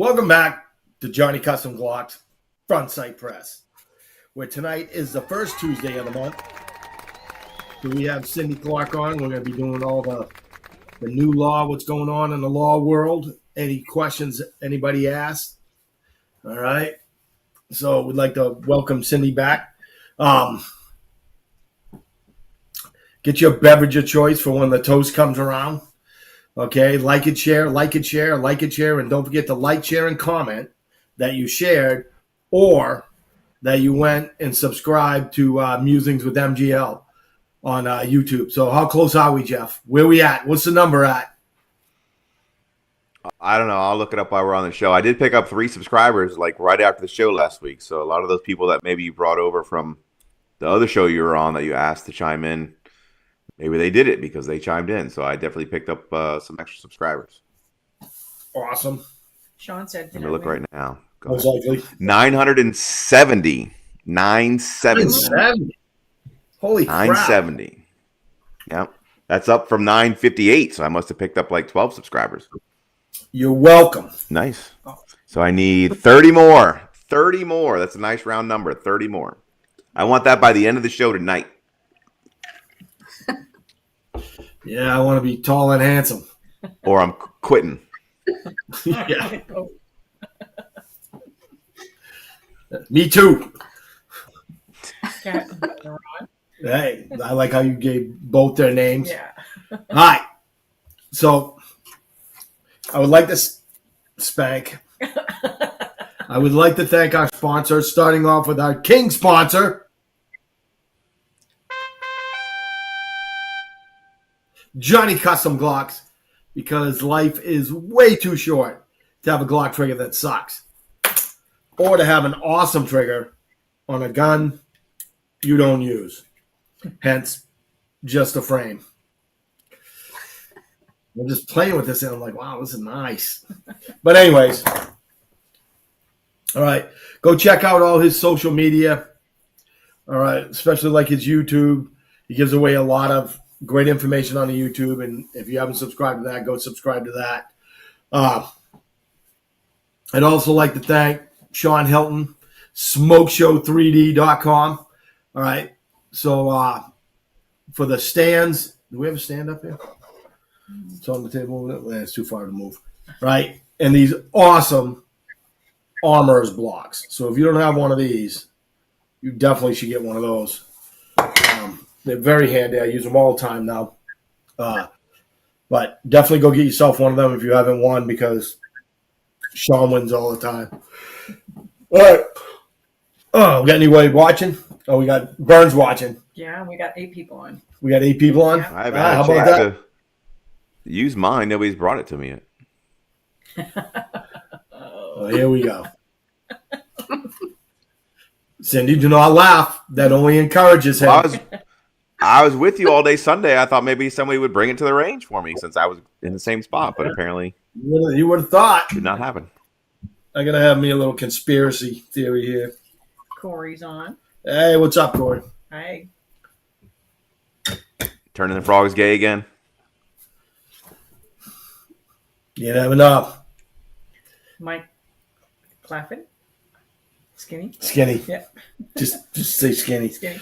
Welcome back to Johnny Custom Glocks Front Sight Press, where tonight is the first Tuesday of the month. So we have Cindy Clark on. We're going to be doing all the new law, what's going on in the law world, any questions anybody asks. All right. So we'd like to welcome Cindy back. Get your beverage of choice for when the toast comes around. Okay, like it, share, like it, share, like it, share, and don't forget to like, share, and comment that you shared or that you went and subscribed to Musings with MGL on YouTube. So how close are we, Jeff? Where we at? What's the number at? I don't know. I'll look it up while we're on the show. I did pick up 3 subscribers like right after the show last week. So a lot of those people that maybe you brought over from the other show you were on that you asked to chime in, maybe they did it because they chimed in. So I definitely picked up some extra subscribers. Awesome. Sean said, let me look right now. Most likely. 970. 970. Holy crap. 970. Yep. That's up from 958. So I must have picked up like 12 subscribers. You're welcome. Nice. So I need 30 more. 30 more. That's a nice round number. 30 more. I want that by the end of the show tonight. Yeah, I want to be tall and handsome. Or I'm quitting. Yeah. Me too. Hey, I like how you gave both their names. Yeah. All right. So I would like to spank. I would like to thank our sponsors, starting off with our king sponsor, Johnny Custom Glocks, because life is way too short to have a Glock trigger that sucks, or to have an awesome trigger on a gun you don't use. Hence, just a frame. I'm just playing with this and I'm like, wow, this is nice. But anyways, all right, go check out all his social media. All right, especially like his YouTube. He gives away a lot of great information on the YouTube, and if you haven't subscribed to that, go subscribe to that. I'd also like to thank Sean Hilton, smokeshow3d.com. All right, so for the stands, do we have a stand up here? It's on the table. It's too far to move. Right, and these awesome Armor's blocks. So if you don't have one of these, you definitely should get one of those. They're very handy. I use them all the time now. But definitely go get yourself one of them if you haven't won, because Sean wins all the time. All right. Oh, we got anybody watching? Oh, we got Burns watching. Yeah, we got 8 people on. We got 8 people on? Yeah. I haven't had a chance to use mine. Nobody's brought it to me yet. Oh, here we go. Cindy, do not laugh. That only encourages him. I was with you all day Sunday. I thought maybe somebody would bring it to the range for me since I was in the same spot, but apparently you would have thought. did not happen. I'm going to have me a little conspiracy theory here. Corey's on. Hey, what's up, Corey? Hi. Turning the frogs gay again. You never know. Mike Claffin. Skinny. Skinny. Yeah. Just say skinny. Skinny.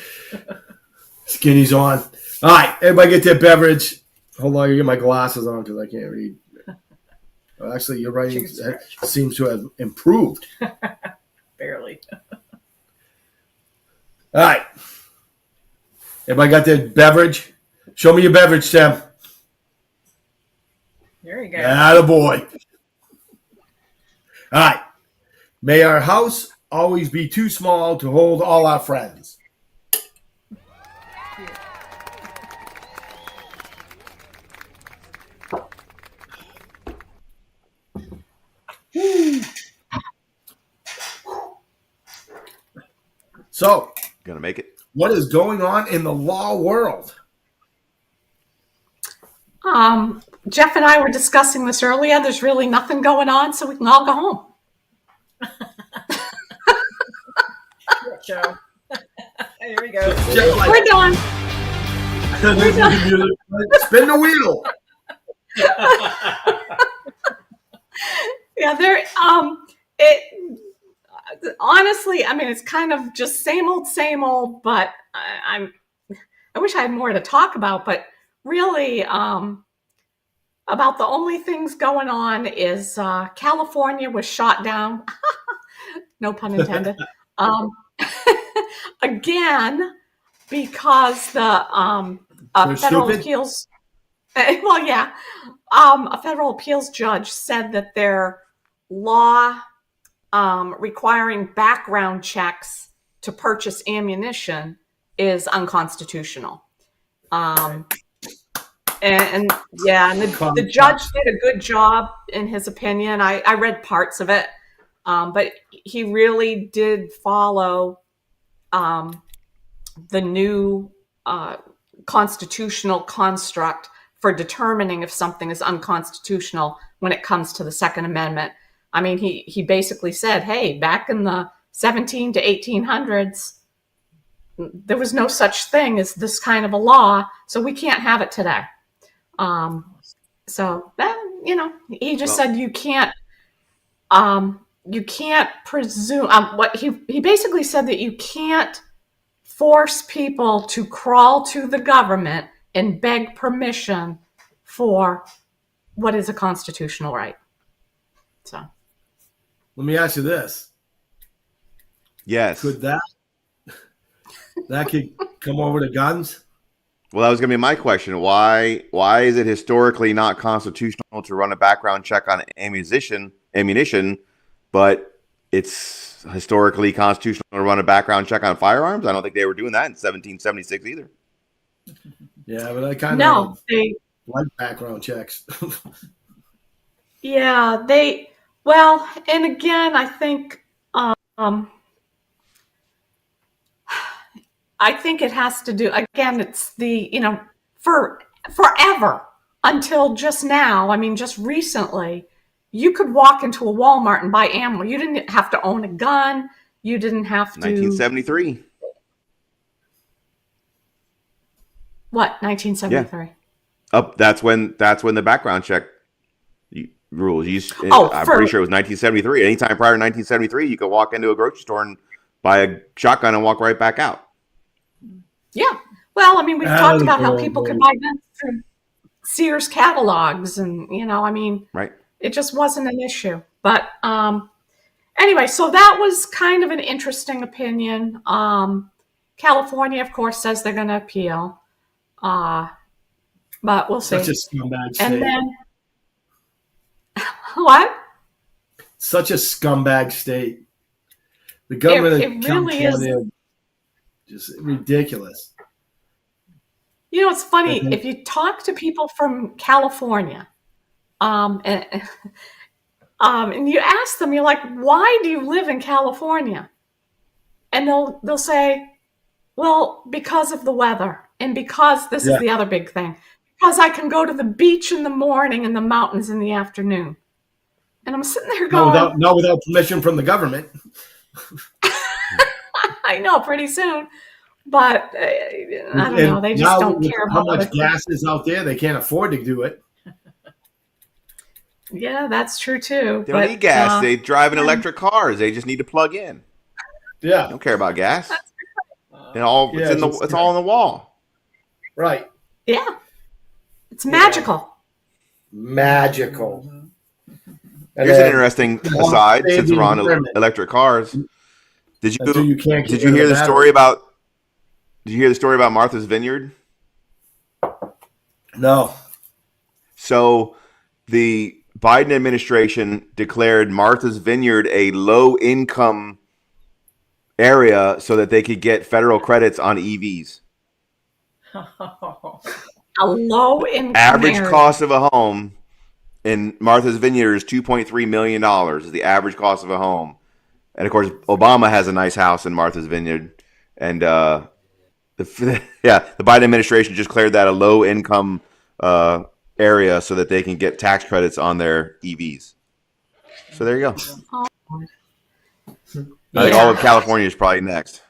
Skinny's on. All right, everybody get their beverage. Hold on, I get my glasses on because I can't read. Well, actually, your writing seems to have improved. Barely. All right. Everybody got their beverage? Show me your beverage, Tim. There you go. Attaboy. All right. May our house always be too small to hold all our friends. So, Gonna make it. what is going on in the law world? Jeff and I were discussing this earlier. There's really nothing going on, so we can all go home. Joe. There we go. We're done. Spin the wheel. Yeah, there. It honestly, I mean, it's kind of just same old. But I wish I had more to talk about. But really, about the only things going on is California was shot down. No pun intended. Um, again, because the They're federal stupid? appeals. Well, yeah, a federal appeals judge said that their law requiring background checks to purchase ammunition is unconstitutional. And yeah, and the judge did a good job in his opinion. I read parts of it, but he really did follow the new constitutional construct for determining if something is unconstitutional when it comes to the Second Amendment. I mean, he basically said, hey, back in the 17 to 1800s, there was no such thing as this kind of a law, so we can't have it today. So that, he just said you can't presume. What he basically said that you can't force people to crawl to the government and beg permission for what is a constitutional right. So Let me ask you this. Yes. Could that could come over to guns? Well, that was going to be my question. Why is it historically not constitutional to run a background check on ammunition, but it's historically constitutional to run a background check on firearms? I don't think they were doing that in 1776 either. Yeah, but I kind of they like background checks. Yeah, well, and again, I think it has to do, again, it's the, for forever until just now. I mean, just recently, you could walk into a Walmart and buy ammo. You didn't have to own a gun. You didn't have to. 1973. What, 1973? Yeah. That's when the background check rules. I'm pretty sure it was 1973. Anytime prior to 1973, you could walk into a grocery store and buy a shotgun and walk right back out. Yeah. Well, I mean, we've talked about how people could buy guns through Sears catalogs, and I mean, right. It just wasn't an issue. But anyway, so that was kind of an interesting opinion. California, of course, says they're going to appeal, but we'll see. Such a scumbag state. And then what? Such a scumbag state. The government it really is. Just ridiculous. It's funny if you talk to people from California, and you ask them, you're like, "Why do you live in California?" And they'll say, "Well, because of the weather, and because this is the other big thing, because I can go to the beach in the morning and the mountains in the afternoon." And I'm sitting there going, not without permission from the government. I know, pretty soon. But I don't know. They just don't care about how much gas is out there. They can't afford to do it. Yeah, that's true too. They don't need gas. They drive in electric cars. They just need to plug in. Yeah, they don't care about gas. It's all on the wall. Right. Yeah, it's magical. Magical. Here's an interesting aside. Since we're on electric cars, did you hear the story about? Did you hear the story about Martha's Vineyard? No. So the Biden administration declared Martha's Vineyard a low-income area so that they could get federal credits on EVs. A low-income average area. Cost of a home in Martha's Vineyard is $2.3 million is the average cost of a home. And, of course, Obama has a nice house in Martha's Vineyard. And the Biden administration just declared that a low-income area so that they can get tax credits on their EVs. So there you go. I think all of California is probably next.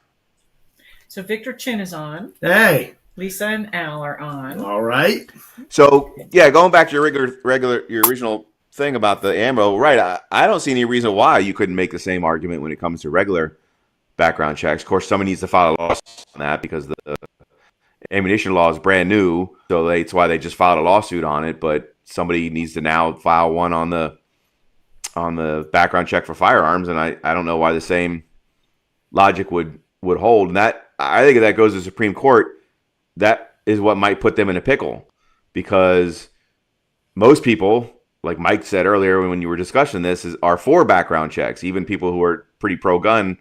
So Victor Chin is on. Hey. Lisa and Al are on. All right. So yeah, going back to your your original thing about the ammo, right? I don't see any reason why you couldn't make the same argument when it comes to regular background checks. Of course, somebody needs to file a lawsuit on that because the ammunition law is brand new, so that's why they just filed a lawsuit on it. But somebody needs to now file one on the background check for firearms, and I don't know why the same logic would hold. And that, I think, if that goes to the Supreme Court, that is what might put them in a pickle, because most people, like Mike said earlier when you were discussing this, are for background checks. Even people who are pretty pro-gun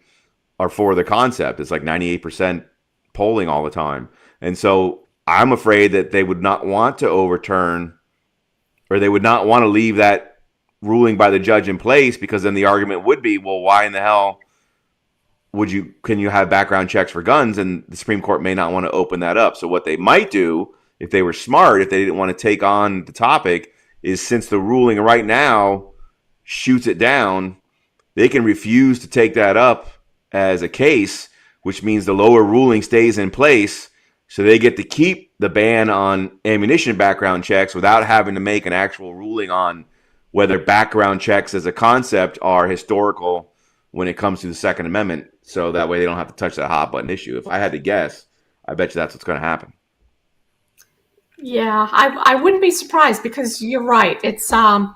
are for the concept. It's like 98% polling all the time. And so I'm afraid that they would not want to overturn, or they would not want to leave that ruling by the judge in place, because then the argument would be, well, why in the hell can you have background checks for guns? And the Supreme Court may not want to open that up. So what they might do, if they were smart, if they didn't want to take on the topic, is, since the ruling right now shoots it down, they can refuse to take that up as a case, which means the lower ruling stays in place. So they get to keep the ban on ammunition background checks without having to make an actual ruling on whether background checks as a concept are historical when it comes to the Second Amendment. So that way they don't have to touch that hot button issue. If I had to guess, I bet you that's what's going to happen. Yeah, I wouldn't be surprised, because you're right. It's and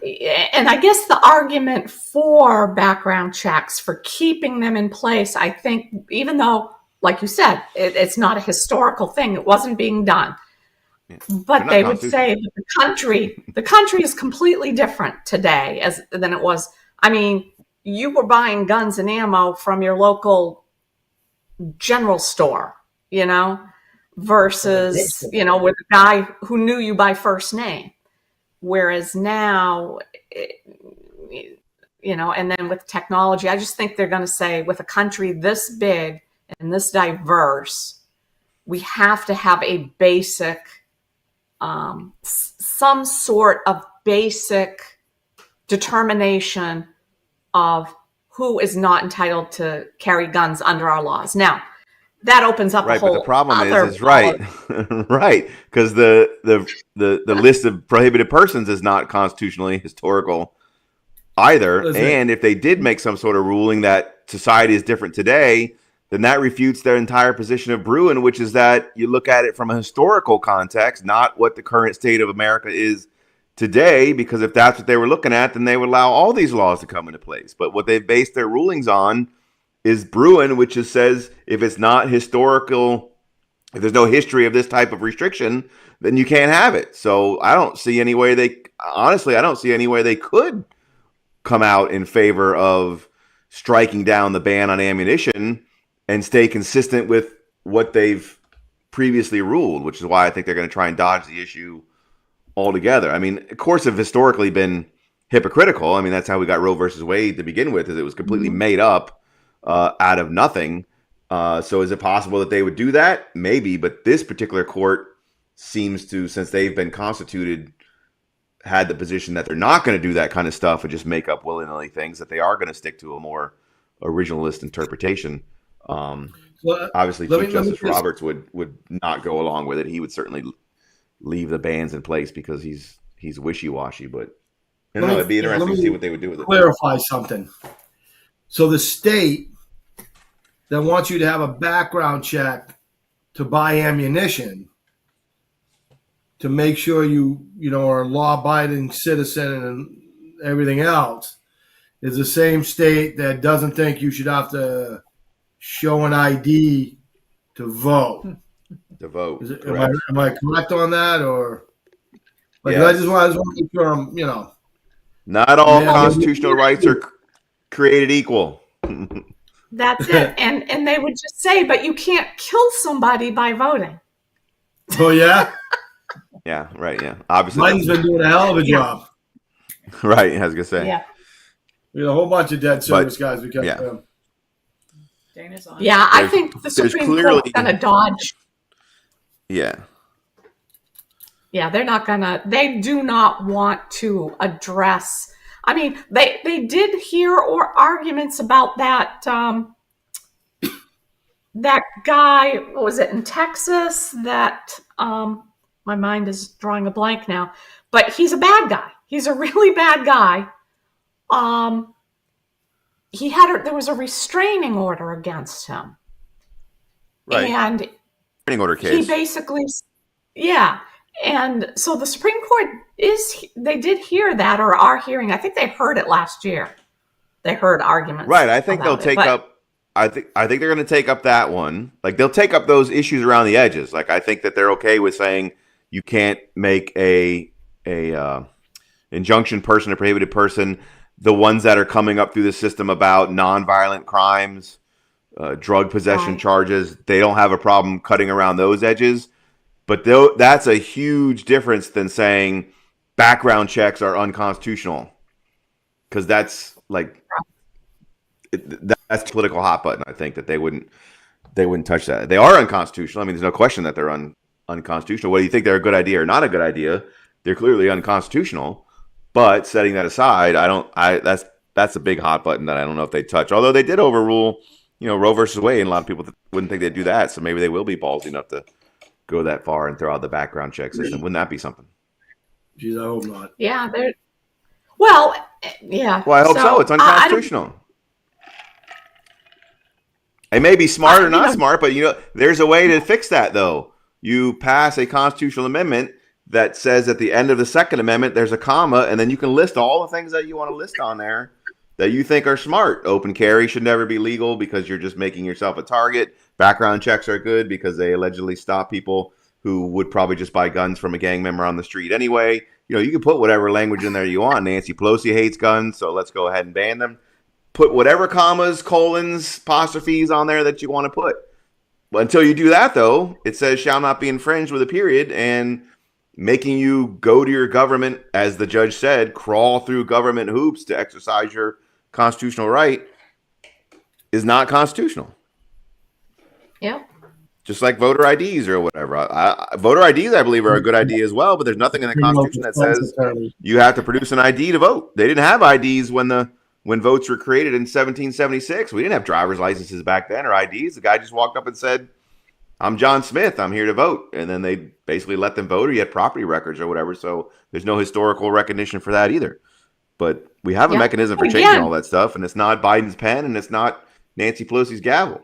I guess the argument for background checks, for keeping them in place, I think, even though, like you said, it's not a historical thing, it wasn't being done. Yeah. But they would say that the country is completely different today than it was. I mean, you were buying guns and ammo from your local general store, versus, with a guy who knew you by first name. Whereas now, and then with technology, I just think they're going to say, with a country this big and this diverse, we have to have a basic, some sort of basic determination of who is not entitled to carry guns under our laws. Now, that opens up a whole. But the problem is right, right, because the list of prohibited persons is not constitutionally historical either. And if they did make some sort of ruling that society is different today, then that refutes their entire position of Bruin, which is that you look at it from a historical context, not what the current state of America is today. Because if that's what they were looking at, then they would allow all these laws to come into place. But what they've based their rulings on is Bruin, which just says if it's not historical, if there's no history of this type of restriction, then you can't have it. So I don't see any way they could come out in favor of striking down the ban on ammunition and stay consistent with what they've previously ruled, which is why I think they're going to try and dodge the issue altogether. I mean, courts have historically been hypocritical. I mean, that's how we got Roe versus Wade to begin with, is it was completely made up out of nothing. So is it possible that they would do that? Maybe, but this particular court seems to, since they've been constituted, had the position that they're not going to do that kind of stuff and just make up willy-nilly things, that they are going to stick to a more originalist interpretation. Obviously, Chief Justice Roberts would not go along with it. He would certainly leave the bans in place because he's wishy-washy, but it'd be interesting to see what they would do with it. Clarify something. So the state that wants you to have a background check to buy ammunition to make sure you are a law-abiding citizen and everything else is the same state that doesn't think you should have to show an ID to vote. To vote. Am I correct on that, or? Yes. I just want to make sure I'm, Not all constitutional rights are created equal. That's it. And they would just say, but you can't kill somebody by voting. Oh, yeah? Yeah, right, yeah. Obviously. Biden's been doing a hell of a job. Right, I was going to say. Yeah. We had a whole bunch of dead service guys because of him. Dana's on. Yeah, I think the Supreme Court's going to dodge. Yeah. Yeah, they do not want to address. I mean, they did hear arguments about that that guy, what was it, in Texas, that my mind is drawing a blank now, but he's a bad guy. He's a really bad guy. There was a restraining order against him. Right. And Restraining order case. he basically, yeah. And so the Supreme Court they did hear that, or are hearing. I think they heard it last year. They heard arguments. Right. I think they'll take up. I think they're going to take up that one. Like, they'll take up those issues around the edges. Like, I think that they're okay with saying you can't make a injunction person, a prohibited person, the ones that are coming up through the system about nonviolent crimes, drug possession charges. They don't have a problem cutting around those edges. But that's a huge difference than saying background checks are unconstitutional, because that's like that's political hot button. I think that they wouldn't touch that. They are unconstitutional. I mean, there's no question that they're unconstitutional. Whether you think they're a good idea or not a good idea, they're clearly unconstitutional. But setting that aside, that's a big hot button that I don't know if they touch. Although they did overrule, Roe versus Wade, and a lot of people wouldn't think they'd do that. So maybe they will be ballsy enough to go that far and throw out the background check system. Wouldn't that be something? Geez, I hope not. Yeah. Well, yeah. Well, I hope so. It's unconstitutional. It may be smart or not smart, but there's a way to fix that, though. You pass a constitutional amendment that says at the end of the Second Amendment there's a comma, and then you can list all the things that you want to list on there that you think are smart. Open carry should never be legal because you're just making yourself a target. Background checks are good because they allegedly stop people who would probably just buy guns from a gang member on the street anyway. You can put whatever language in there you want. Nancy Pelosi hates guns, so let's go ahead and ban them. Put whatever commas, colons, apostrophes on there that you want to put. But until you do that, though, it says shall not be infringed with a period, and making you go to your government, as the judge said, crawl through government hoops to exercise your constitutional right is not constitutional. Yep. Just like voter IDs or whatever. Voter IDs, I believe, are a good idea as well, but there's nothing in the Constitution that says you have to produce an ID to vote. They didn't have IDs when votes were created in 1776. We didn't have driver's licenses back then or IDs. The guy just walked up and said, I'm John Smith, I'm here to vote. And then they basically let them vote, or you had property records or whatever. So there's no historical recognition for that either. But we have a mechanism for changing all that stuff, and it's not Biden's pen, and it's not Nancy Pelosi's gavel.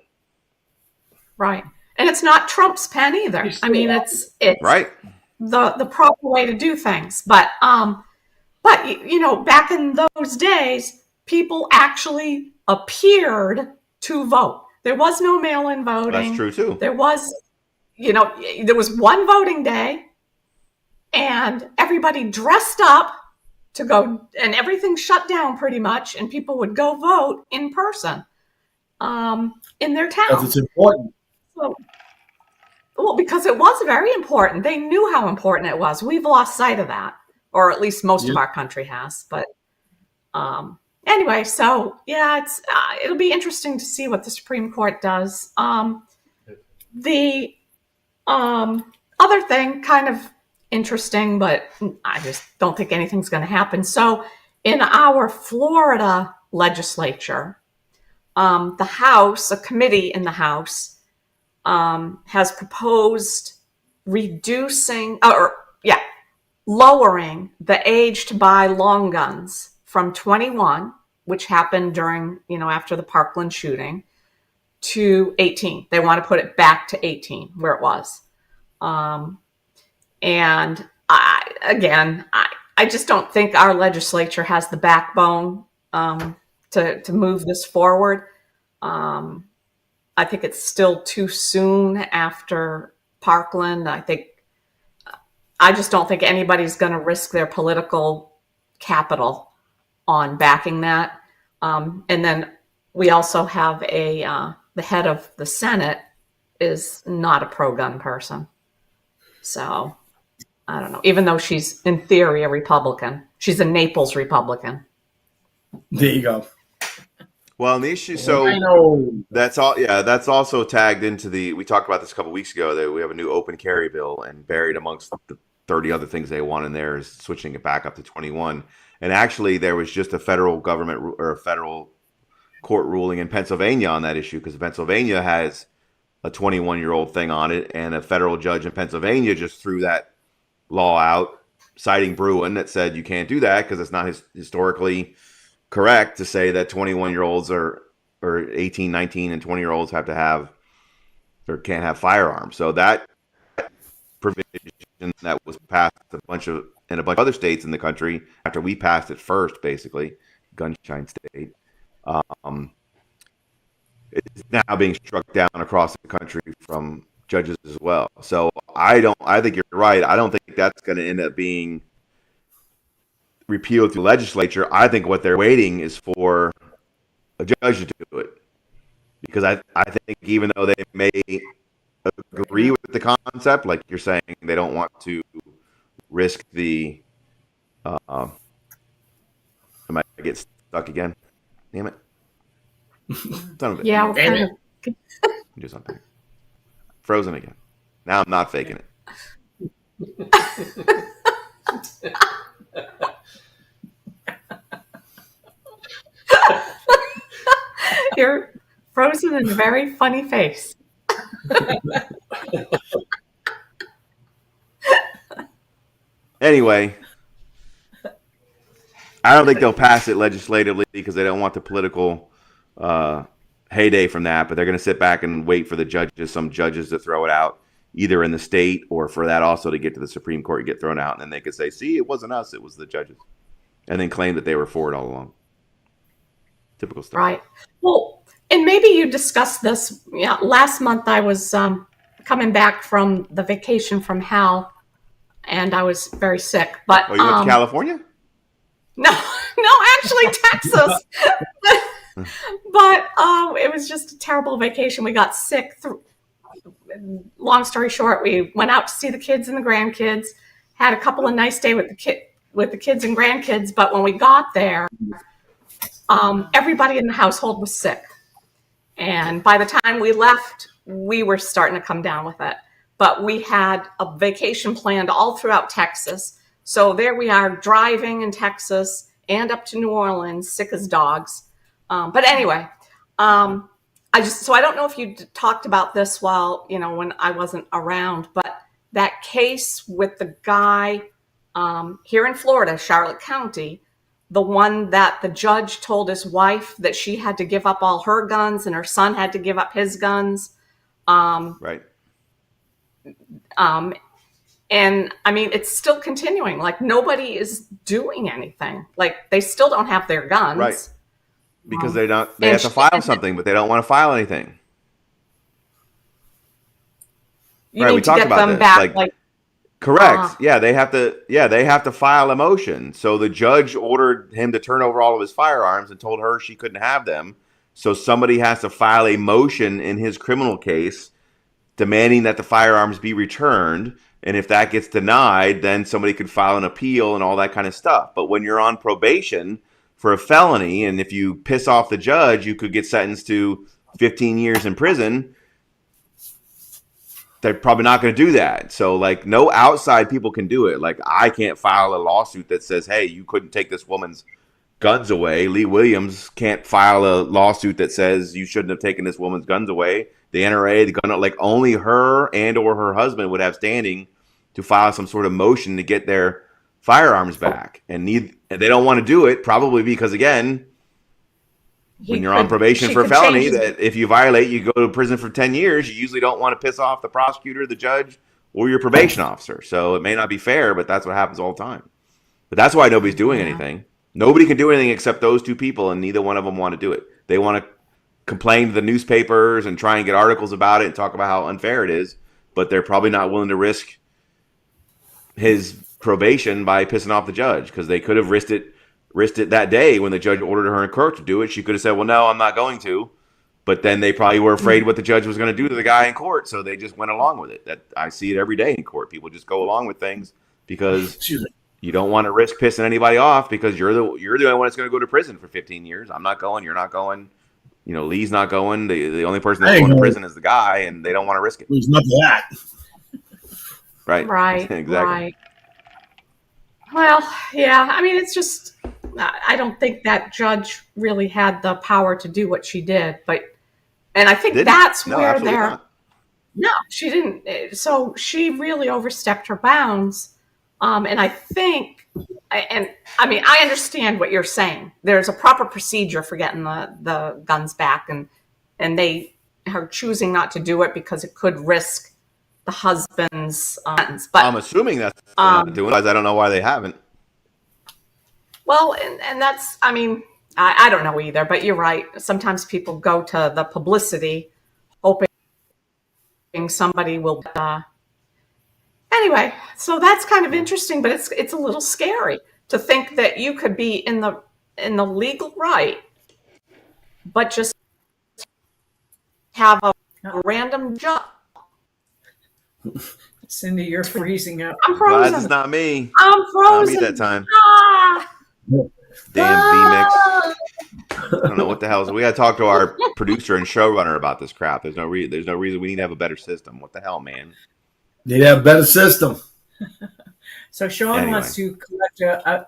Right. And it's not Trump's pen either. I mean, it's right. The proper way to do things. But back in those days, people actually appeared to vote. There was no mail-in voting. That's true too. There was one voting day, and everybody dressed up to go, and everything shut down pretty much, and people would go vote in person in their town. Because it's important. Well, because it was very important. They knew how important it was. We've lost sight of that, or at least most of our country has. But anyway, so yeah, it'll be interesting to see what the Supreme Court does. The other thing, kind of interesting, but I just don't think anything's going to happen. So in our Florida legislature, the House, a committee in the House, has proposed lowering the age to buy long guns from 21, which happened during, after the Parkland shooting, to 18. They want to put it back to 18 where it was. And I just don't think our legislature has the backbone to move this forward. I think it's still too soon after Parkland. I just don't think anybody's going to risk their political capital on backing that. And then we also have the head of the Senate is not a pro-gun person. So I don't know, even though she's in theory a Republican, she's a Naples Republican. There you go. Well, and the issue, that's all. Yeah, that's also tagged into we talked about this a couple weeks ago, that we have a new open carry bill, and buried amongst the 30 other things they want in there is switching it back up to 21. And actually, there was just a federal government or a federal court ruling in Pennsylvania on that issue, because Pennsylvania has a 21-year-old thing on it, and a federal judge in Pennsylvania just threw that law out citing Bruin that said you can't do that because it's not historically correct to say that 21-year-olds or 18, 19, and 20-year-olds have to have or can't have firearms. So that provision that was passed in a bunch of other states in the country after we passed it first, basically, Gunshine State, is now being struck down across the country from judges as well. So I think you're right. I don't think that's going to end up being repealed through the legislature. I think what they're waiting is for a judge to do it, because I think even though they may agree with the concept, like you're saying, they don't want to risk the. I might get stuck again. Damn it! Son of a Yeah, we're kind of. do something. Frozen again. Now I'm not faking it. You're frozen in a very funny face. Anyway, I don't think they'll pass it legislatively because they don't want the political heyday from that. But they're going to sit back and wait for some judges to throw it out, either in the state or for that also to get to the Supreme Court and get thrown out. And then they could say, see, it wasn't us, it was the judges. And then claim that they were for it all along. Typical stuff. Right. Well, and maybe you discussed this. Yeah, last month I was coming back from the vacation from hell, and I was very sick. But Oh, you went to California? no, actually Texas. But it was just a terrible vacation. We got sick. Long story short, we went out to see the kids and the grandkids. Had a couple of nice days with the kids and grandkids. But when we got there, everybody in the household was sick. And by the time we left, we were starting to come down with it. But we had a vacation planned all throughout Texas. So there we are driving in Texas and up to New Orleans, sick as dogs. But anyway, I don't know if you talked about this when I wasn't around, but that case with the guy here in Florida, Charlotte County, the one that the judge told his wife that she had to give up all her guns and her son had to give up his guns. Right. And I mean, it's still continuing. Like, nobody is doing anything. Like, they still don't have their guns. Right. Because they have to file something, but they don't want to file anything. You need to get them back. Correct. They have to file a motion. So the judge ordered him to turn over all of his firearms and told her she couldn't have them. So somebody has to file a motion in his criminal case demanding that the firearms be returned. And if that gets denied, then somebody could file an appeal and all that kind of stuff. But when you're on probation for a felony, and if you piss off the judge, you could get sentenced to 15 years in prison. They're probably not going to do that. So, no outside people can do it. I can't file a lawsuit that says, hey, you couldn't take this woman's guns away. Lee Williams can't file a lawsuit that says you shouldn't have taken this woman's guns away. The NRA, the gun, only her and or her husband would have standing to file some sort of motion to get their firearms back. And they don't want to do it, probably because, again, when you're on probation for a felony, that if you violate, you go to prison for 10 years. You usually don't want to piss off the prosecutor, the judge, or your probation officer. So it may not be fair, but that's what happens all the time. But that's why nobody's doing anything. Nobody can do anything except those two people, and neither one of them want to do it. They want to complain to the newspapers and try and get articles about it and talk about how unfair it is, but they're probably not willing to risk his probation by pissing off the judge, because they could have risked it that day when the judge ordered her in court to do it. She could have said, well, no, I'm not going to. But then they probably were afraid what the judge was going to do to the guy in court, so they just went along with it. That I see it every day in court. People just go along with things because you don't want to risk pissing anybody off, because you're the only one that's going to go to prison for 15 years. I'm not going. You're not going. Lee's not going. The only person that's going to prison is the guy, and they don't want to risk it. There's nothing that. Right. Exactly. Right. Well, yeah. I mean, it's just, I don't think that judge really had the power to do what she did, and I think that's where they're. Not. No, she didn't. So she really overstepped her bounds And I think, I understand what you're saying. There's a proper procedure for getting the guns back, and they are choosing not to do it because it could risk the husband's sentence. But I'm assuming that's what they're not doing. I don't know why they haven't. well, and that's, I don't know either, but you're right. Sometimes people go to the publicity hoping somebody will. Anyway, so that's kind of interesting, but it's a little scary to think that you could be in the legal right, but just have a random job. Cindy, you're freezing up. I'm Glad it's frozen. not me. I'm Not me frozen. that time. Ah! Damn VMix. I don't know what the hell. We got to talk to our producer and showrunner about this crap. There's no reason we need to have a better system. What the hell, man? Need to have a better system. So Sean Anyway. wants to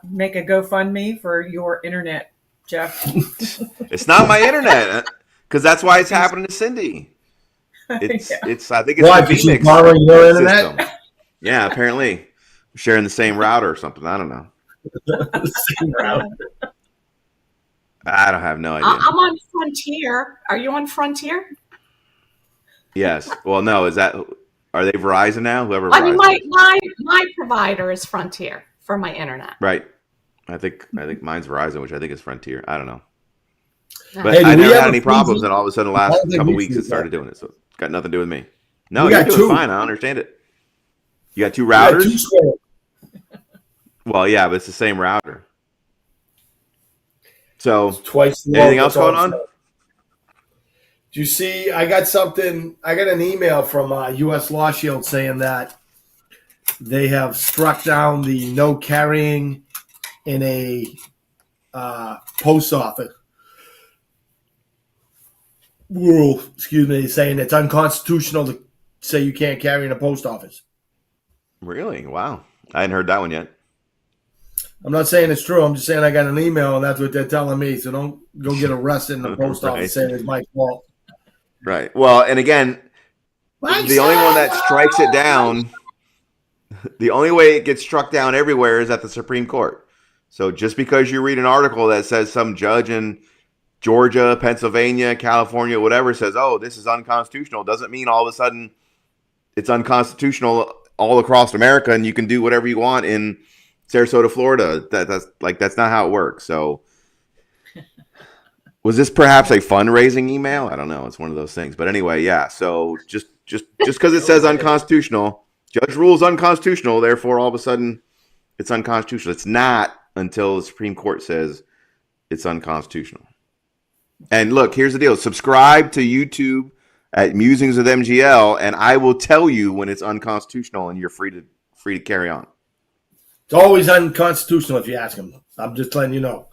make a GoFundMe for your internet, Jeff. It's not my internet, because that's why it's happening to Cindy. It's Yeah. I think it's Why? the Because she's VMix borrowing your system. internet? Yeah, apparently. We're sharing the same router or something. I don't know. Same route. I don't have no idea. I'm on Frontier. Are you on Frontier? Yes. Well, no. Are they Verizon now? Whoever. I mean, Verizon is. my provider is Frontier for my internet. Right. I think mine's Verizon, which I think is Frontier. I don't know. Yeah. But Hey, do I we never have had a any problems, freezer? and all of a sudden, the I last don't think couple we weeks, it freeze started that. doing it. So it's got nothing to do with me. No, We you're got doing two. fine. I understand it. You got two Yeah, routers? two square. Well, yeah, but it's the same router. So, Twice. the anything load, else that's all going I'm on? saying. Do you see? I got something. I got an email from U.S. Law Shield saying that they have struck down the no carrying in a post office rule. Excuse me, saying it's unconstitutional to say you can't carry in a post office. Really? Wow. I hadn't heard that one yet. I'm not saying it's true. I'm just saying I got an email and that's what they're telling me. So don't go get arrested in the post Right. office saying it's my fault. Right. Well, and again, the only one that strikes it down, the only way it gets struck down everywhere is at the Supreme Court. So just because you read an article that says some judge in Georgia, Pennsylvania, California, whatever says, oh, this is unconstitutional, doesn't mean all of a sudden it's unconstitutional all across America and you can do whatever you want in Sarasota, Florida. That's not how it works. So was this perhaps a fundraising email? I don't know. It's one of those things. But anyway, yeah. So just because it says unconstitutional, judge rules unconstitutional, therefore all of a sudden it's unconstitutional. It's not until the Supreme Court says it's unconstitutional. And look, here's the deal. Subscribe to YouTube at Musings with MGL, and I will tell you when it's unconstitutional, and you're free to carry on. It's always unconstitutional if you ask them. I'm just letting you know.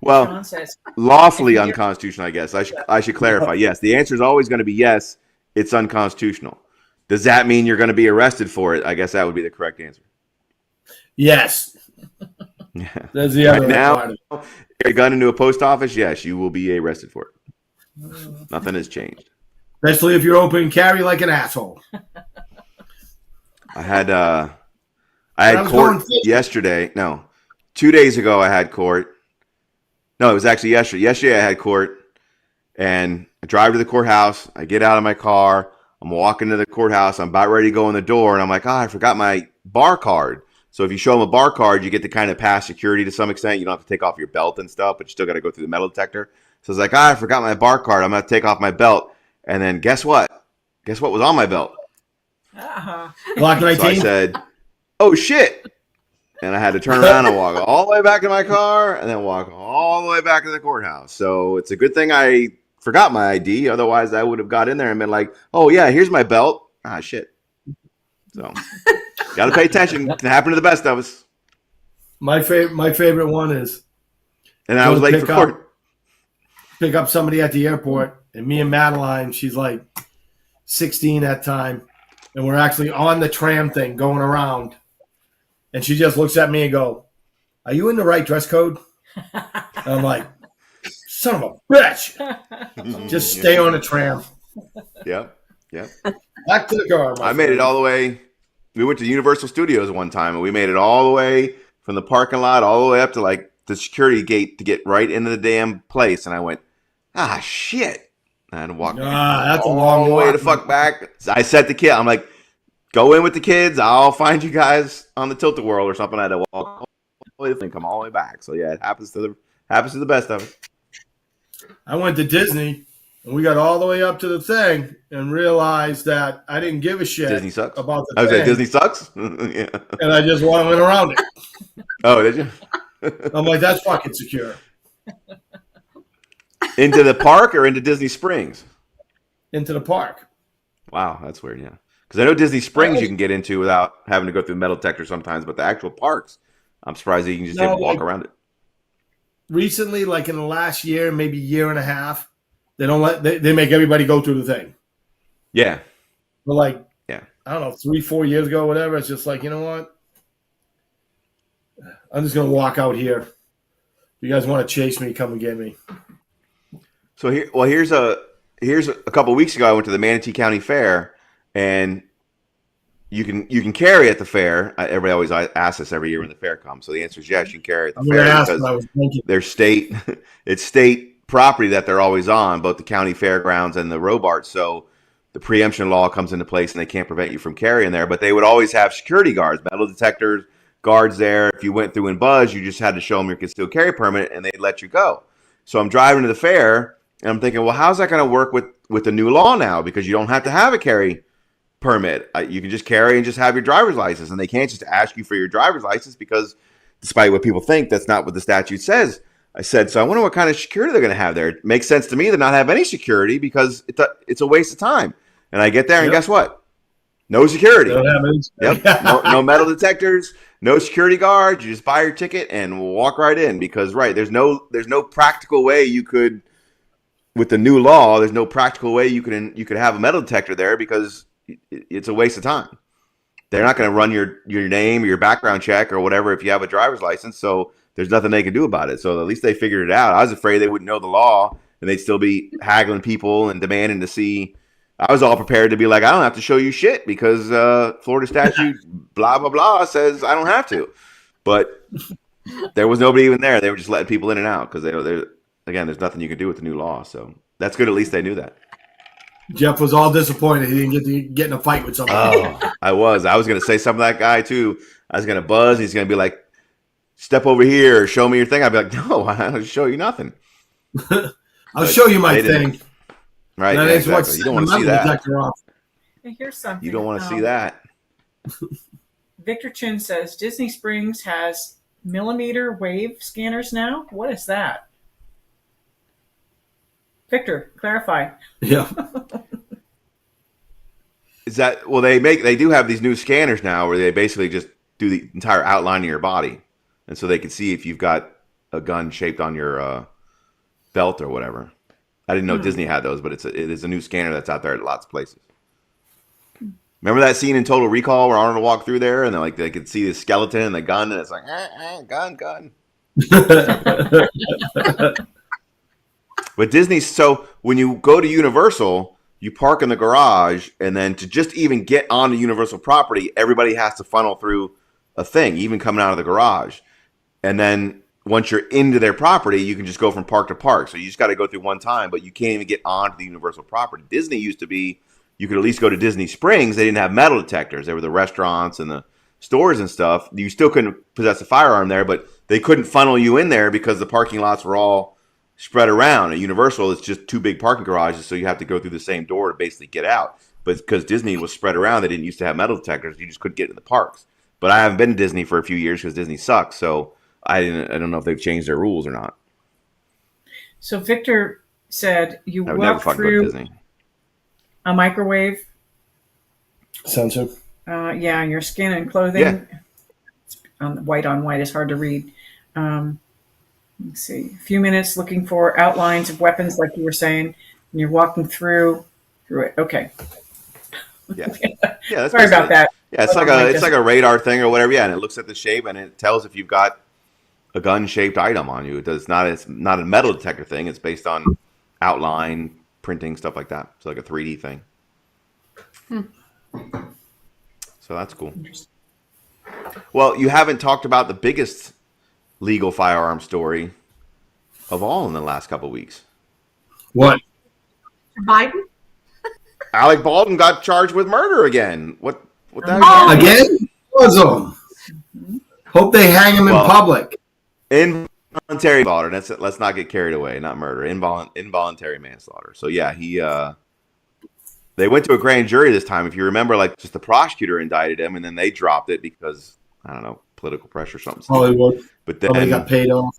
Well, Sean says, lawfully unconstitutional, I guess. I should clarify. Yes, the answer is always going to be yes, it's unconstitutional. Does that mean you're going to be arrested for it? I guess that would be the correct answer. Yes. Yeah. There's the other Right now, part. Carry a gun into a post office, yes, you will be arrested for it. Nothing has changed. Especially if you're open carry like an asshole. I had I was court going fishing. yesterday. No, 2 days ago I had court. No, it was actually yesterday. Yesterday I had court, and I drive to the courthouse. I get out of my car. I'm walking to the courthouse. I'm about ready to go in the door, and I'm like, I forgot my bar card. So if you show them a bar card, you get to kind of pass security to some extent. You don't have to take off your belt and stuff, but you still got to go through the metal detector. So it's like, I forgot my bar card. I'm going to take off my belt. And then guess what? Guess what was on my belt? Glock So I 19. said, oh, shit. And I had to turn around and walk all the way back to my car and then walk all the way back to the courthouse. So it's a good thing I forgot my ID. Otherwise, I would have got in there and been like, oh, yeah, here's my belt. Ah, shit. So got to pay attention. It can happen to the best of us. My favorite one is And I was Go late pick for court. pick up somebody at the airport, and me and Madeline, she's like 16 at time, and we're actually on the tram thing going around, and she just looks at me and go, "Are you in the right dress code?" And I'm like, "Son of a bitch! Just stay on the tram." Yep. Yep. Back to the car. I made it all the way we went to Universal Studios one time, and we made it all the way from the parking lot all the way up to like the security gate to get right into the damn place. And I went, shit. And I had to walk That's a all long the way walk. the fuck back. So I said to kid, I'm like, go in with the kids. I'll find you guys on the Tilt-A-Whirl or something. I had to walk all the way and come all the way back. So yeah, it happens to the best of us. I went to Disney, and we got all the way up to the thing and realized that I didn't give a shit Disney sucks. about the I was thing. like, Disney sucks? Yeah. And I just went around it. Oh, did you? I'm like, that's fucking secure. Into the park or into Disney Springs? Into the park. Wow, that's weird, yeah. Because I know Disney Springs you can get into without having to go through metal detector sometimes, but the actual parks, I'm surprised that you can just walk around it. Recently, like in the last year, maybe year and a half, they make everybody go through the thing. Yeah. But like, yeah, I don't know, 3-4 years ago, whatever, it's just like, you know what? I'm just gonna walk out here. If you guys want to chase me, come and get me. So here's a couple of weeks ago I went to the Manatee County Fair, and you can carry at the fair. Everybody always asks us every year when the fair comes. So the answer is yes, you can carry at the fair because they're state. It's state property that they're always on, both the county fairgrounds and the Robarts. So the preemption law comes into place, and they can't prevent you from carrying there. But they would always have security guards, metal detectors, guards there. If you went through and buzzed, you just had to show them your concealed carry permit, and they'd let you go. So I'm driving to the fair, and I'm thinking, well, how's that going to work with the new law now? Because you don't have to have a carry permit. You can just carry and just have your driver's license, and they can't just ask you for your driver's license because, despite what people think, that's not what the statute says. I said, so I wonder what kind of security they're going to have there. It makes sense to me to not have any security because it's a waste of time. And I get there, and guess what? No security. Yep. No metal detectors, no security guards. You just buy your ticket and walk right in because, there's no practical way you could, with the new law, there's no practical way you could have a metal detector there because it's a waste of time. They're not going to run your name or your background check or whatever if you have a driver's license. So there's nothing they can do about it. So at least they figured it out. I was afraid they wouldn't know the law and they'd still be haggling people and demanding to see. I was all prepared to be like, I don't have to show you shit because Florida statute blah, blah, blah says I don't have to. But there was nobody even there. They were just letting people in and out because again, there's nothing you can do with the new law. So that's good. At least they knew that. Jeff was all disappointed he didn't get in a fight with somebody. Oh, I was going to say something to that guy too. I was going to buzz. He's going to be like, step over here or show me your thing. I'd be like, no, I'll show you nothing. I'll show you my thing. Right. Yeah, exactly. You don't want to see that. Here's something. You don't want to see that. Victor Chin says Disney Springs has millimeter wave scanners now. What is that? Victor, clarify. Yeah. Is that they do have these new scanners now where they basically just do the entire outline of your body, and so they can see if you've got a gun shaped on your belt or whatever. I didn't know Disney had those, but it is a new scanner that's out there at lots of places. Remember that scene in Total Recall where Arnold walked through there and they could see the skeleton and the gun, and it's like gun. But Disney, so when you go to Universal, you park in the garage, and then to just even get onto Universal property, everybody has to funnel through a thing, even coming out of the garage. And then once you're into their property, you can just go from park to park. So you just got to go through one time, but you can't even get onto the Universal property. Disney used to be, you could at least go to Disney Springs. They didn't have metal detectors. They were the restaurants and the stores and stuff. You still couldn't possess a firearm there, but they couldn't funnel you in there because the parking lots were all spread around. At Universal, it's just two big parking garages, so you have to go through the same door to basically get out. But because Disney was spread around, they didn't used to have metal detectors. You just couldn't get in the parks. But I haven't been to Disney for a few years because Disney sucks. So I don't know if they've changed their rules or not. So Victor said you I would never walk fucking go to through Disney. a microwave. Sensor. Yeah, and you're scanning clothing. Yeah. On white is hard to read. Let's see. A few minutes looking for outlines of weapons, like you were saying, and you're walking through it. Okay. Yeah. Yeah. That's Sorry about that. Yeah, it's like a radar thing or whatever. Yeah, and it looks at the shape and it tells if you've got a gun-shaped item on you. It's not a metal detector thing. It's based on outline, printing, stuff like that. It's like a 3D thing. So So that's cool. Interesting. Well, you haven't talked about the biggest legal firearm story of all in the last couple of weeks. What? Biden? Alec Baldwin got charged with murder again. What the heck? Oh, Again? Awesome. Hope they hang him in Well, public. Involuntary manslaughter. Let's not get carried away. Not murder. Involuntary manslaughter. So yeah, they went to a grand jury this time. If you remember, like just the prosecutor indicted him, and then they dropped it because I don't know, political pressure or something. Hollywood. But They then got paid off.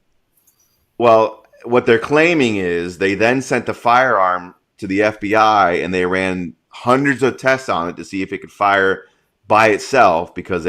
Well, what they're claiming is they then sent the firearm to the FBI and they ran hundreds of tests on it to see if it could fire by itself because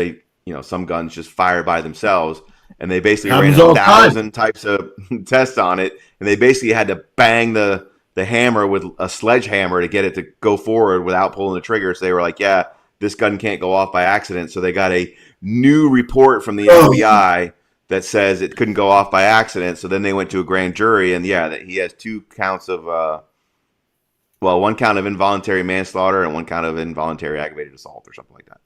some guns just fire by themselves. And they basically Happens ran all the time. 1,000 types of tests on it. And they basically had to bang the hammer with a sledgehammer to get it to go forward without pulling the trigger. So they were like, yeah, this gun can't go off by accident. So they got a new report from the FBI that says it couldn't go off by accident. So then they went to a grand jury, and yeah, that he has 2 counts of, 1 count of involuntary manslaughter and 1 count of involuntary aggravated assault or something like that,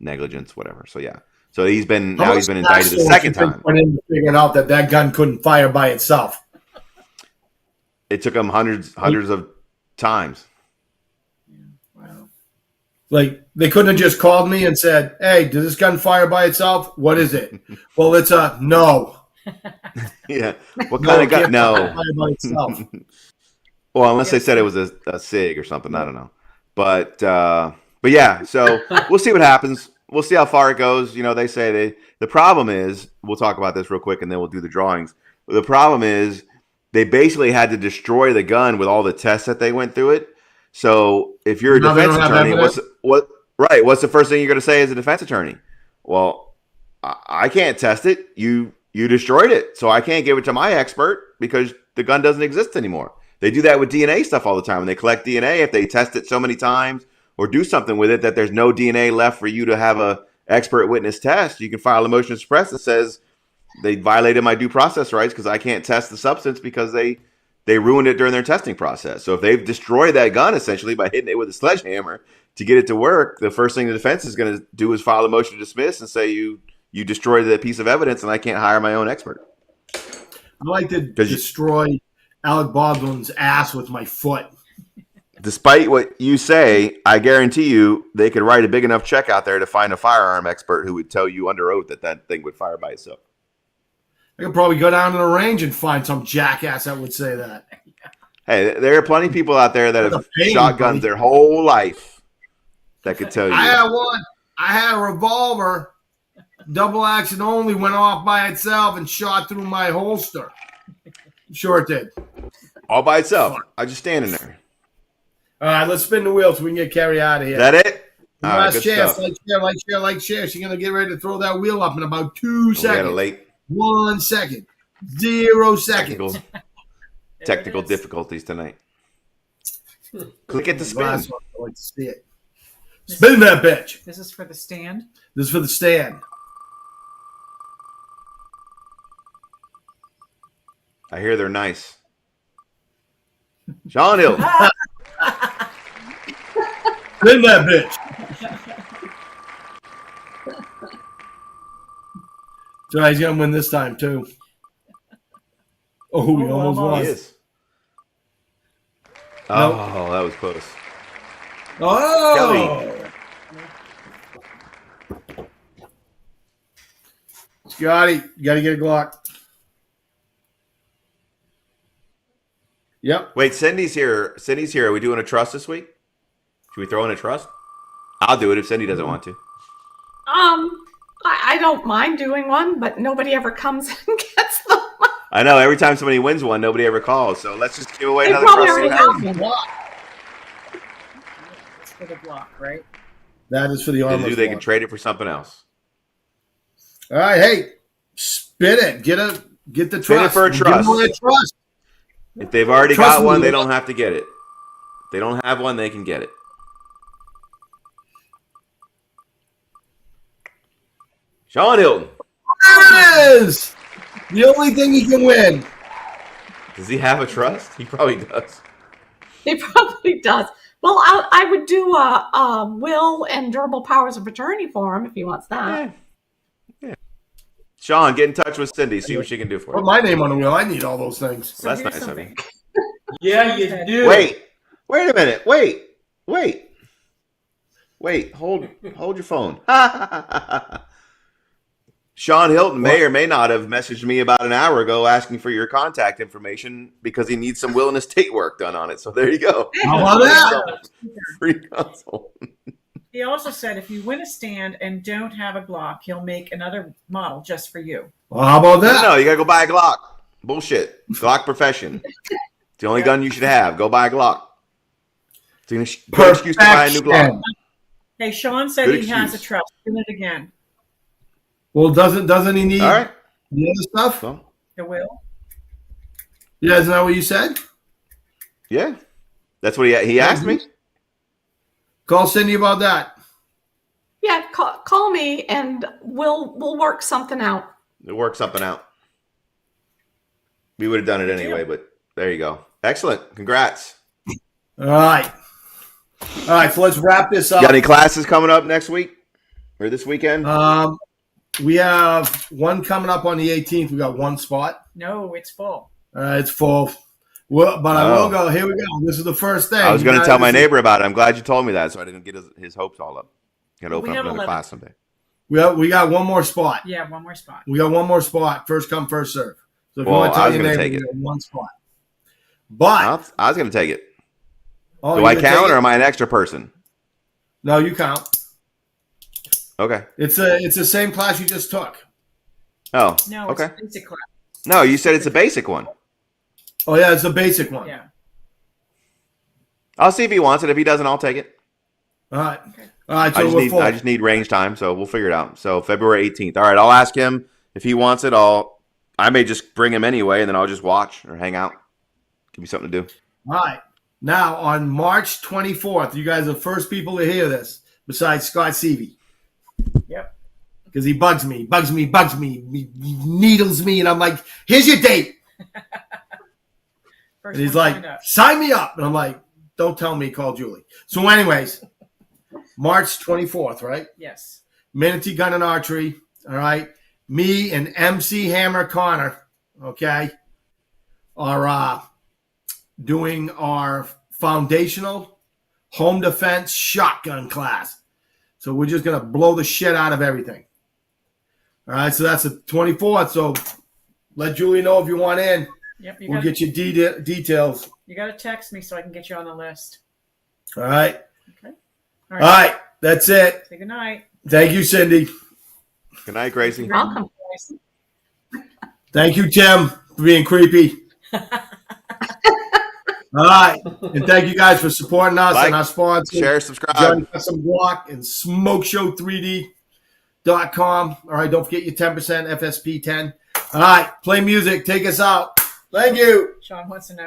negligence, whatever. So yeah, so he's been indicted the second time. Figured out that gun couldn't fire by itself. It took him hundreds of times. Wow. Like they couldn't have just called me and said, "Hey, does this gun fire by itself? What is it?" Well, it's a no. Yeah, what kind of gun? it can't No. fire by itself. Well, unless they said it was a SIG or something, I don't know. But yeah, so we'll see what happens. We'll see how far it goes. They say the problem is, we'll talk about this real quick and then we'll do the drawings. The problem is they basically had to destroy the gun with all the tests that they went through it. So if you're a defense attorney, what's the first thing you're going to say as a defense attorney? Well, I can't test it. You destroyed it, so I can't give it to my expert because the gun doesn't exist anymore. They do that with DNA stuff all the time. When they collect DNA, if they test it so many times or do something with it that there's no DNA left for you to have a expert witness test, you can file a motion to suppress that says they violated my due process rights because I can't test the substance because they ruined it during their testing process. So if they've destroyed that gun essentially by hitting it with a sledgehammer to get it to work, the first thing the defense is going to do is file a motion to dismiss and say you destroyed that piece of evidence and I can't hire my own expert. I like to destroy Alec Baldwin's ass with my foot. Despite what you say, I guarantee you they could write a big enough check out there to find a firearm expert who would tell you under oath that thing would fire by itself. I could probably go down to the range and find some jackass that would say that. Hey, there are plenty of people out there that have shot guns their whole life that could tell you. I had one. I had a revolver, double action only, went off by itself and shot through my holster. Sure it did. All by itself. I just standing there. All right, let's spin the wheel so we can get Carrie out of here. Is that it? Last chance. Like, share. She's going to get ready to throw that wheel up in about 2 seconds. 1 second. 0 seconds. Technical difficulties tonight. Click it to spin. I like to see it. Spin that bitch. This is for the stand. This is for the stand. I hear they're nice. Sean Hill. Spin that bitch. So he's going to win this time, too. Oh, he almost won. He is. Oh, that was close. Oh! Scotty, you got to get a Glock. Yep. Wait, Cindy's here. Are we doing a trust this week? Should we throw in a trust? I'll do it if Cindy doesn't want to. I don't mind doing one, but nobody ever comes and gets them. I know. Every time somebody wins one, nobody ever calls. So let's just give away another probably trust. already have one. It's for the block, right? That is for the armor. They can trade it for something else. All right, hey, spin it. Get the trust. Spin it for a trust. Give away a trust. If they've already got one, they don't have to get it. If they don't have one, they can get it. Sean Hilton. There it is. The only thing he can win. Does he have a trust? He probably does. He probably does. Well, I would do a will and durable powers of attorney for him if he wants that. Yeah. Sean, get in touch with Cindy. See what she can do for Put you. my name on the wheel. I need all those things. So That's here's nice of something. you. Yeah, you do. Wait a minute. Wait. Hold your phone. Sean Hilton may or may not have messaged me about an hour ago asking for your contact information because he needs some will and estate work done on it. So there you go. How about that? Free consult. He also said if you win a stand and don't have a Glock, he'll make another model just for you. Well, how about that? No, you gotta go buy a Glock. Bullshit. Glock Profession. It's the only gun you should have. Go buy a Glock. It's an good excuse to buy a new Glock. Hey, Sean said Good he has a excuse. trust. Do it again. Well, doesn't he need All right. the other stuff? Well, The will. Yeah, isn't that what you said? yeah. That's what he asked me. Call Cindy about that. Yeah, call me and we'll work something out. It worked something out. We would have done it anyway, but there you go. Excellent. Congrats. All right. So let's wrap this up. Got any classes coming up next week or this weekend? We have one coming up on the 18th. We got one spot. No, it's full. It's full. Well, but I will go. Here we go. This is the first thing. I was going to tell my This is- neighbor about it. I'm glad you told me that, so I didn't get his hopes all up. Got to We open up have another 11. class someday. We got one more spot. Yeah, one more spot. We got one more spot. First come, first serve. So if Well, you want to I tell was your gonna neighbor, take we it. got one spot. But I was going to take it. oh, Do you I gonna count take or it? am I an extra person? No, you count. Okay. It's the same class you just took. Oh, No, okay. it's basic class. No, you said it's a basic one. Oh yeah, it's the basic one. Yeah. I'll see if he wants it. If he doesn't, I'll take it. All right. Okay. All right. I So just we're need full. I just need range time, so we'll figure it out. So February 18th. All right, I'll ask him if he wants it. I may just bring him anyway, and then I'll just watch or hang out. Give me something to do. All right. Now on March 24th, you guys are the first people to hear this, besides Scott Seavey. Yep. Because he bugs me. He needles me, and I'm like, "Here's your date." First And he's one like, signed up. "Sign me up." And I'm like, "Don't tell me. Call Julie." So, anyways, March 24th, right? Yes. Manatee Gun and Archery. All right. Me and MC Hammer Connor, okay, are doing our foundational home defense shotgun class. So we're just going to blow the shit out of everything. All right. So that's the 24th. So let Julie know if you want in. Yep. We'll get you details. You got to text me so I can get you on the list. All right. Okay. All right. That's it. Say goodnight. Thank you, Cindy. Good night, Gracie. You're welcome. Thank you, Tim, for being creepy. All right. And thank you guys for supporting us Like, and our sponsors, Share, subscribe. Johnny Custom Block and SmokeShow3D.com. All right. Don't forget your 10% FSP 10. All right. Play music. Take us out. Thank you. Sean wants to know.